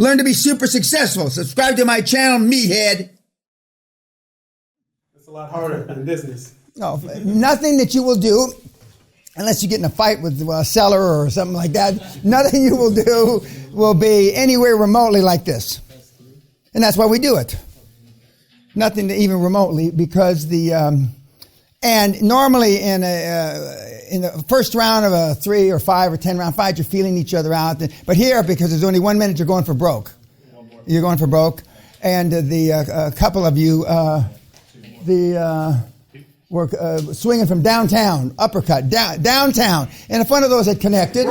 Learn to be super successful. Subscribe to my channel, Meathead. It's a lot harder than business. No, nothing that you will do, unless you get in a fight with a seller or something like that, nothing you will do will be anywhere remotely like this. And that's why we do it. Nothing to even remotely, because and normally in the first round of a 3 or 5 or 10 round fight, you're feeling each other out. But here, because there's only 1 minute, you're going for broke. You're going for broke. And a couple of you, were swinging from downtown, uppercut, downtown. And if one of those had connected.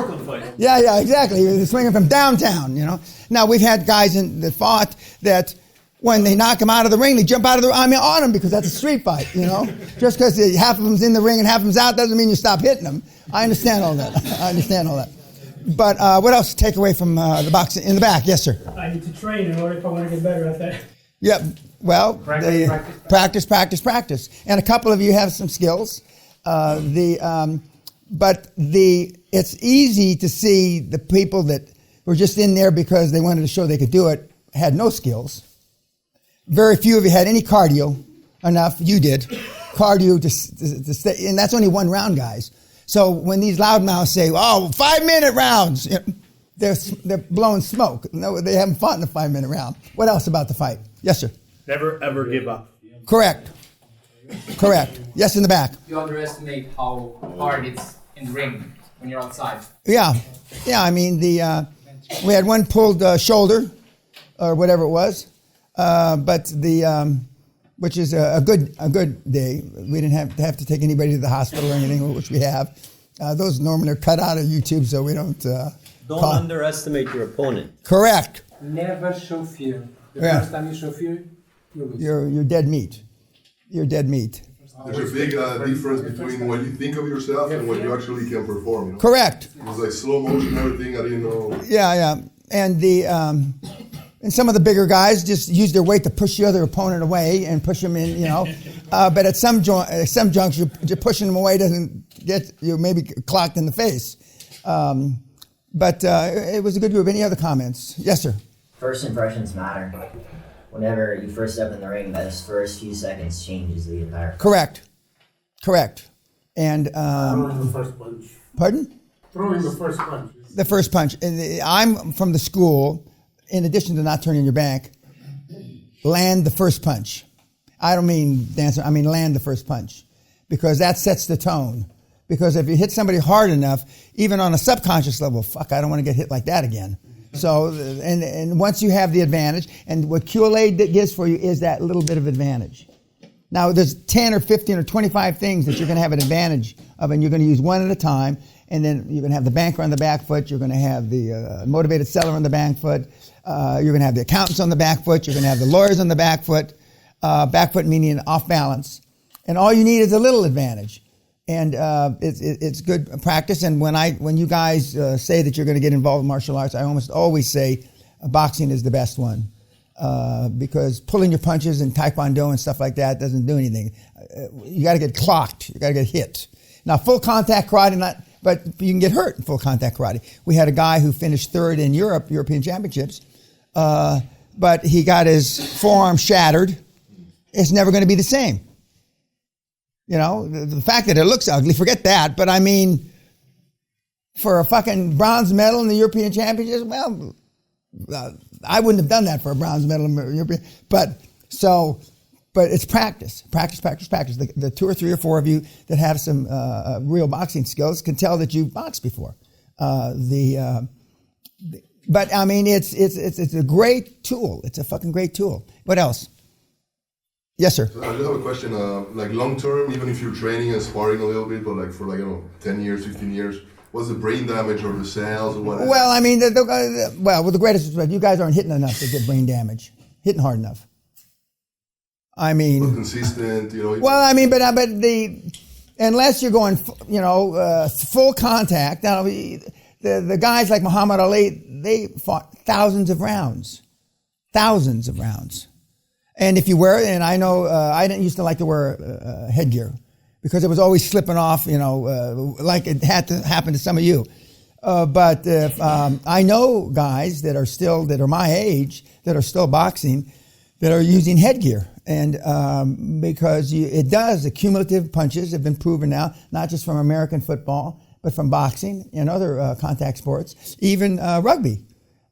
Yeah, exactly. They're swinging from downtown, you know. Now, we've had guys that fought that when they knock them out of the ring, they jump out of on them because that's a street fight, you know. Just because half of them's in the ring and half of them's out doesn't mean you stop hitting them. I understand all that. But what else to take away from the boxing in the back? Yes, sir. I need to train in order if I want to get better at that. Yep. Well, practice. And a couple of you have some skills. It's easy to see the people that were just in there because they wanted to show they could do it, had no skills. Very few of you had any cardio enough. You did. Cardio to stay, and that's only 1 round, guys. So when these loudmouths say, 5-minute rounds, they're blowing smoke. No, they haven't fought in a 5-minute round. What else about the fight? Yes, sir. Never, ever give up. Correct. Yes, in the back. You underestimate how hard it's in the ring when you're outside. Yeah. I mean, we had one pulled shoulder or whatever it was, which is a good day. We didn't have to take anybody to the hospital or anything, which we have. Those normally are cut out of YouTube, so we don't. Don't underestimate your opponent. Correct. Never show fear. The first time you show fear, you lose. You're dead meat. You're dead meat. There's a big difference between what you think of yourself and what you actually can perform. You know? Correct. It was like slow motion, everything. I didn't know. Yeah. And and some of the bigger guys just use their weight to push the other opponent away and push them in, you know. But at some juncture, pushing them away doesn't get you maybe clocked in the face. But it was a good group. Any other comments? Yes, sir. First impressions matter. Whenever you first step in the ring, those first few seconds changes the entire fight. Correct. And throwing the first punch. Pardon? Throwing the first punch. The first punch. And I'm from the school. In addition to not turning your back, land the first punch. I don't mean dancer. I mean land the first punch, because that sets the tone. Because if you hit somebody hard enough, even on a subconscious level, I don't want to get hit like that again. So, and once you have the advantage, and what QLA gives for you is that little bit of advantage. Now, there's 10 or 15 or 25 things that you're going to have an advantage of, and you're going to use one at a time, and then you're going to have the banker on the back foot, you're going to have the motivated seller on the back foot, you're going to have the accountants on the back foot, you're going to have the lawyers on the back foot meaning off balance. And all you need is a little advantage. And it's good practice. And when you guys say that you're going to get involved in martial arts, I almost always say boxing is the best one, because pulling your punches and taekwondo and stuff like that doesn't do anything. You got to get clocked. You got to get hit. Now, full contact karate, but you can get hurt in full contact karate. We had a guy who finished 3rd in European Championships, but he got his forearm shattered. It's never going to be the same. You know, the fact that it looks ugly, forget that. But I mean, for a fucking bronze medal in the European Championships, well, I wouldn't have done that for a bronze medal in the European. But it's practice. The 2 or 3 or 4 of you that have some real boxing skills can tell that you've boxed before. But I mean, it's a great tool. It's a fucking great tool. What else? Yes, sir. So I just have a question. Like long term, even if you're training and sparring a little bit, but like for 10 years, 15 years, what's the brain damage or the cells or whatever? Well, I mean, with the greatest respect, you guys aren't hitting enough to get brain damage. Hitting hard enough. I mean, but consistent, you know. Well, I mean, but unless you're going, full contact. Now, the guys like Muhammad Ali, they fought thousands of rounds. And if you wear it, and I know I didn't used to like to wear headgear because it was always slipping off, like it had to happen to some of you. But if, I know guys that are my age, that are still boxing, that are using headgear. And because the cumulative punches have been proven now, not just from American football, but from boxing and other contact sports, even rugby,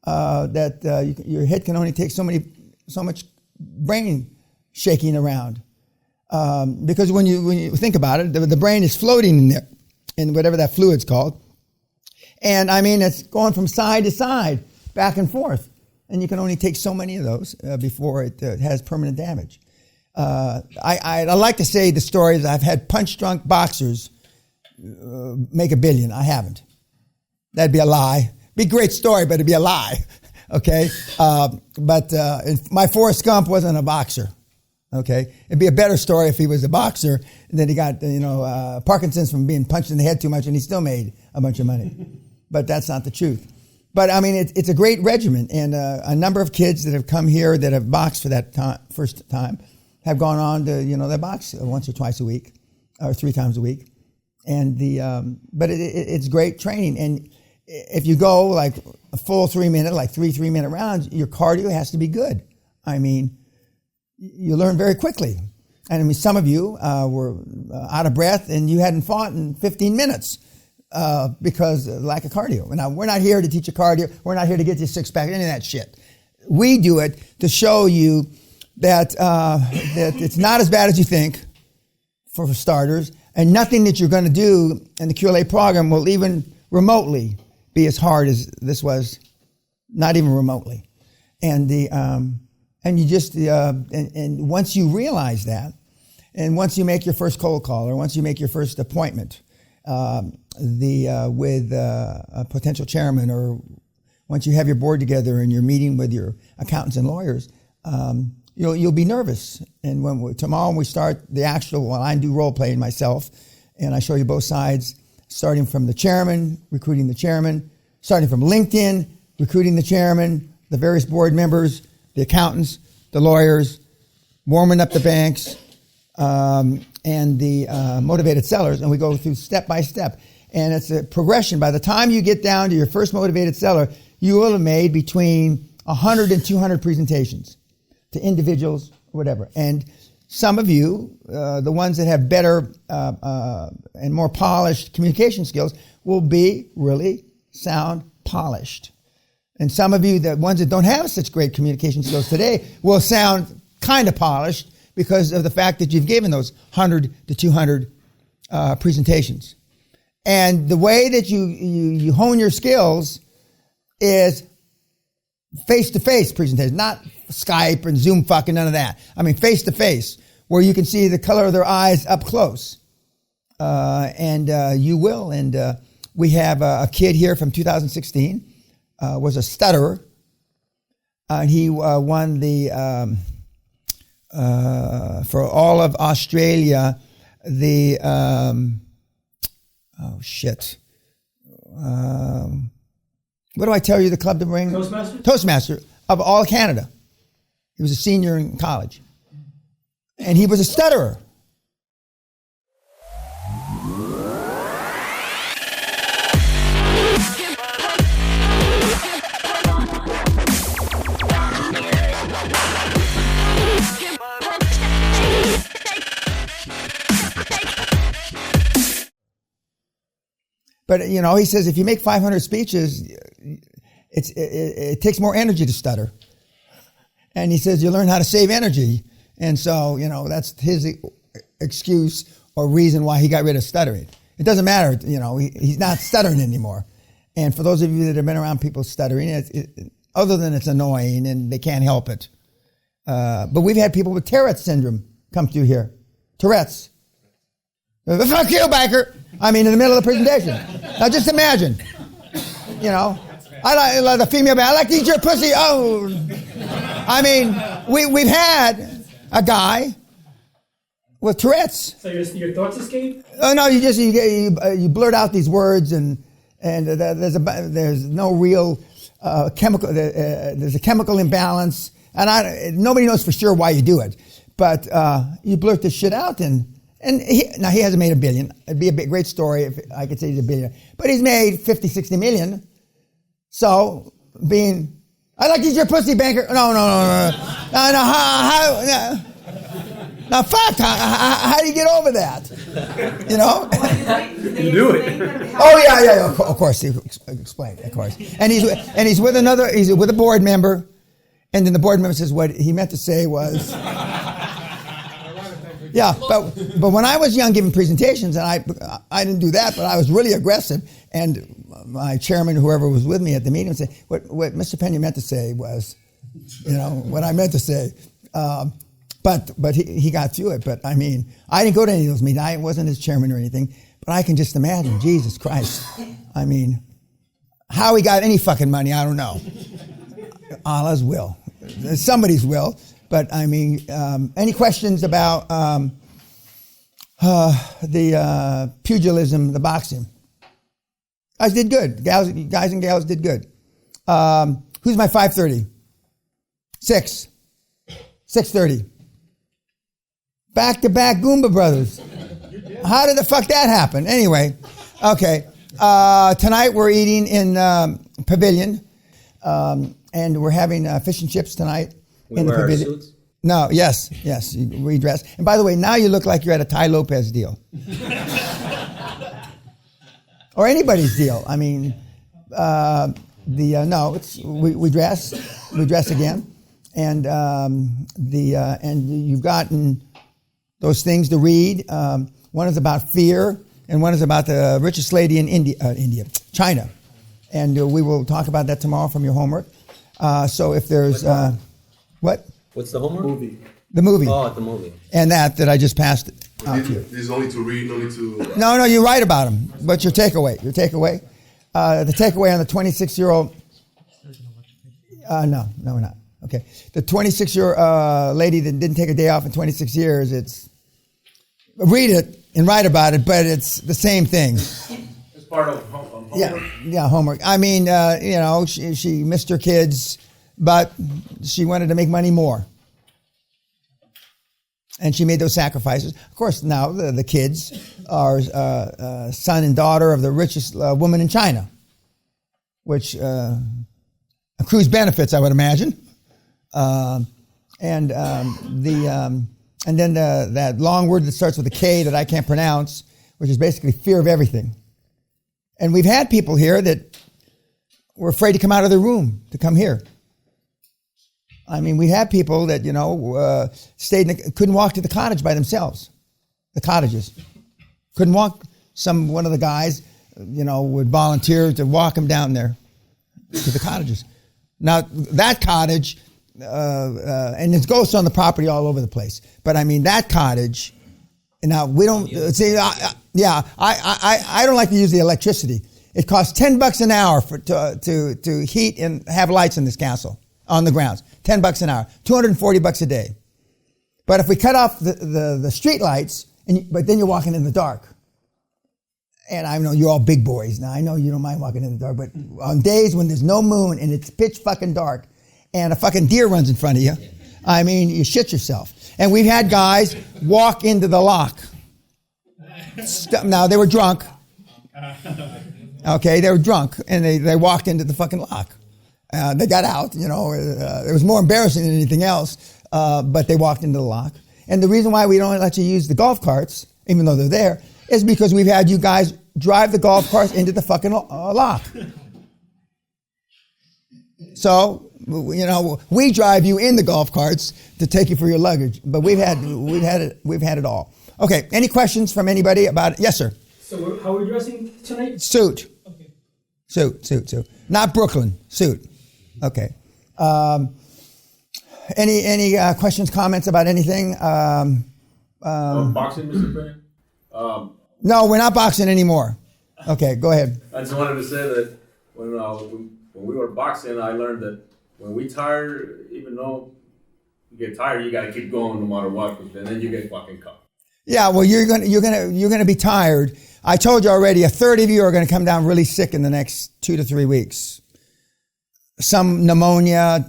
your head can only take so much brain shaking around. Because when you think about it, the brain is floating in there, in whatever that fluid's called. And I mean, it's going from side to side, back and forth. And you can only take so many of those before it has permanent damage. I like to say the stories, I've had punch-drunk boxers make $1 billion. I haven't. That'd be a lie. Be a great story, but it'd be a lie. Okay? But my Forrest Gump wasn't a boxer. Okay? It'd be a better story if he was a boxer, and then he got, Parkinson's from being punched in the head too much, and he still made a bunch of money. But that's not the truth. But I mean, it's a great regimen, and a number of kids that have come here that have boxed for that first time have gone on to, they box once or twice a week, or 3 times a week. And but it's great training. And if you go like a full 3-minute, like 3-minute rounds, your cardio has to be good. I mean, you learn very quickly. And I mean, some of you were out of breath and you hadn't fought in 15 minutes because of lack of cardio. Now, we're not here to teach you cardio. We're not here to get you 6-pack, any of that shit. We do it to show you that it's not as bad as you think, for starters, and nothing that you're going to do in the QLA program will even remotely be as hard as this was, not even remotely. And and you just and once you realize that, and once you make your first cold call, or once you make your first appointment with a potential chairman, or once you have your board together and you're meeting with your accountants and lawyers, you'll be nervous. And tomorrow we start the actual, I do role playing myself, and I show you both sides, starting from the chairman, recruiting the chairman, starting from LinkedIn, recruiting the chairman, the various board members, the accountants, the lawyers, warming up the banks, and the motivated sellers, and we go through step by step. And it's a progression. By the time you get down to your first motivated seller, you will have made between 100 and 200 presentations to individuals, whatever. And some of you, the ones that have better and more polished communication skills, will be really sound polished. And some of you, the ones that don't have such great communication skills today, will sound kind of polished because of the fact that you've given those 100 to 200 presentations. And the way that you hone your skills is face-to-face presentation, not Skype and Zoom fucking, none of that. I mean, face-to-face, where you can see the color of their eyes up close. And you will. And we have a kid here from 2016, was a stutterer. He won the, for all of Australia, the, what do I tell you the club to bring? Toastmaster of all Canada. He was a senior in college. And he was a stutterer. But, he says if you make 500 speeches, it takes more energy to stutter. And he says you learn how to save energy. And so, that's his excuse or reason why he got rid of stuttering. It doesn't matter, he's not stuttering anymore. And for those of you that have been around people stuttering, other than it's annoying and they can't help it. But we've had people with Tourette's syndrome come through here. Tourette's. Fuck you, biker. I mean, in the middle of the presentation. Now, just imagine. I like the female band. I like to eat your pussy. Oh, I mean, we've had a guy with Tourette's. So your thoughts escape? Oh no, you blurt out these words, and there's no real chemical. There's a chemical imbalance, and nobody knows for sure why you do it, but you blurt this shit out, and And now he hasn't made $1 billion. It'd be a great story if I could say he's $1 billion. But he's made 50, 60 million. So I like to use your pussy, banker. No. Now, fuck, how do you get over that? You know? You do it. Oh, yeah, of course. Explain, of course. And he's with he's with a board member, and then the board member says what he meant to say was... Yeah, but when I was young giving presentations, and I didn't do that, but I was really aggressive, and my chairman, whoever was with me at the meeting, would say, what Mr. Peña meant to say was, what I meant to say. But he got through it. But I mean, I didn't go to any of those meetings. I wasn't his chairman or anything. But I can just imagine, Jesus Christ. I mean, how he got any fucking money, I don't know. Allah's will. Somebody's will. But I mean, any questions about the pugilism, the boxing? Guys did good. Guys and gals did good. Who's my 5:30? 6:30. Back-to-back Goomba brothers. How did the fuck that happen? Anyway, okay. Tonight we're eating in Pavilion, and we're having fish and chips tonight in the Pavilion. Our suits? No, yes, we dress. And by the way, now you look like you're at a Ty Lopez deal. Or anybody's deal. I mean, we dress again, and and you've gotten those things to read. One is about fear, and one is about the richest lady in China, and we will talk about that tomorrow from your homework. So if there's what? What's the homework? The movie. Oh, the movie. And that I just passed out to you. This is only to read, only to... No, you write about them. But your takeaway. The takeaway on the 26-year-old... No, we're not. Okay. The 26-year-old lady that didn't take a day off in 26 years, it's... Read it and write about it, but it's the same thing. It's part of homework. Yeah, homework. I mean, she missed her kids, but she wanted to make money more. And she made those sacrifices. Of course, now the kids are son and daughter of the richest woman in China, which accrues benefits, I would imagine. And then that long word that starts with a K that I can't pronounce, which is basically fear of everything. And we've had people here that were afraid to come out of their room to come here. I mean, we had people that, couldn't walk to the cottage by themselves. The cottages. Couldn't walk. One of the guys, would volunteer to walk them down there to the cottages. Now, that cottage, and there's ghosts on the property all over the place. But I mean, that cottage, now we don't, I don't like to use the electricity. It costs $10 an hour to heat and have lights in this castle on the grounds. $10 an hour, $240 a day. But if we cut off the street lights, but then you're walking in the dark. And I know you're all big boys. Now I know you don't mind walking in the dark, but on days when there's no moon and it's pitch fucking dark and a fucking deer runs in front of you, I mean, you shit yourself. And we've had guys walk into the lock. Now they were drunk. Okay, they were drunk and they walked into the fucking lock. They got out, it was more embarrassing than anything else, but they walked into the lock. And the reason why we don't let you use the golf carts, even though they're there, is because we've had you guys drive the golf carts into the fucking lock. So, we drive you in the golf carts to take you for your luggage, but we've had it all. Okay, any questions from anybody about it? Yes, sir. So how are we dressing tonight? Suit. Okay. Suit. Not Brooklyn. Suit. Okay. Any questions, comments about anything? Boxing, Mr. Peña? No, we're not boxing anymore. Okay, go ahead. I just wanted to say that when we were boxing, I learned that when we tire, even though you get tired, you got to keep going no matter what, and then you get fucking caught. Yeah, well, you're gonna be tired. I told you already, a third of you are going to come down really sick in the next 2 to 3 weeks. some pneumonia.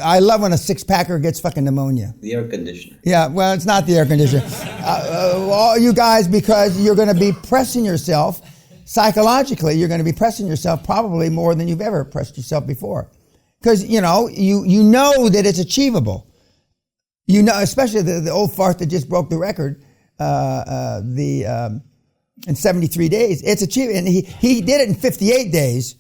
I love when a six-packer gets fucking pneumonia. The air conditioner. Yeah, well, it's not the air conditioner. All you guys, because you're going to be pressing yourself psychologically. You're going to be pressing yourself probably more than you've ever pressed yourself before, because you know that it's achievable. Especially the old fart that just broke the record. In 73 days, it's achievable, and he did it in 58 days.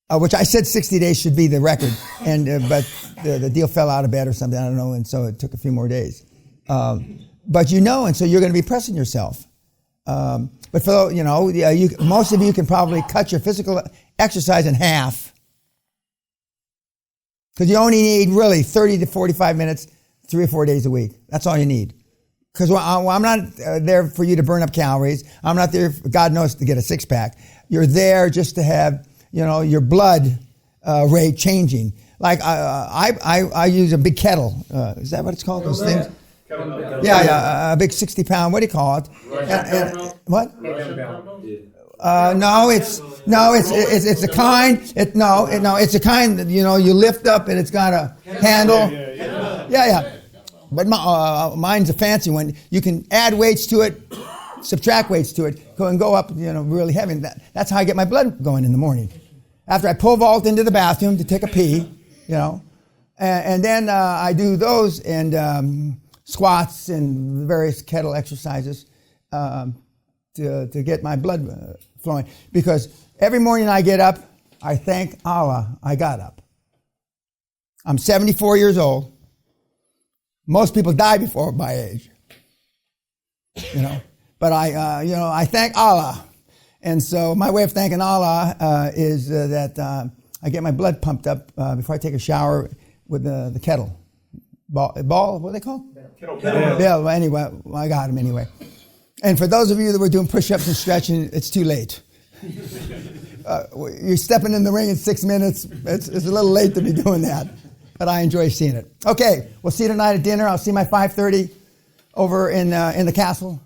Which I said 60 days should be the record, but the deal fell out of bed or something, I don't know, and so it took a few more days. But and so you're going to be pressing yourself. But for most of you can probably cut your physical exercise in half, because you only need really 30 to 45 minutes, 3 or 4 days a week. That's all you need. Because I'm not there for you to burn up calories. I'm not there, God knows, to get a six-pack. You're there just to have your blood rate changing. Like I use a big kettle. Is that what it's called? Those things? Yeah, a big 60-pound. What do you call it? What? No, it's a kind. It's a kind that you lift up and it's got a handle. Yeah. But mine's a fancy one. You can add weights to it, subtract weights to it, and go up, really heavy. That's how I get my blood going in the morning. After I pole vault into the bathroom to take a pee, and then I do those and squats and various kettle exercises to get my blood flowing. Because every morning I get up, I thank Allah I got up. I'm 74 years old. Most people die before my age, But I thank Allah. And so my way of thanking Allah is that I get my blood pumped up before I take a shower with the kettle. Ball, what are they called? Kettle. Yeah, well, anyway, I got them anyway. And for those of you that were doing push-ups and stretching, it's too late. You're stepping in the ring in 6 minutes. It's a little late to be doing that. But I enjoy seeing it. Okay, we'll see you tonight at dinner. I'll see you my 5:30 over in the castle.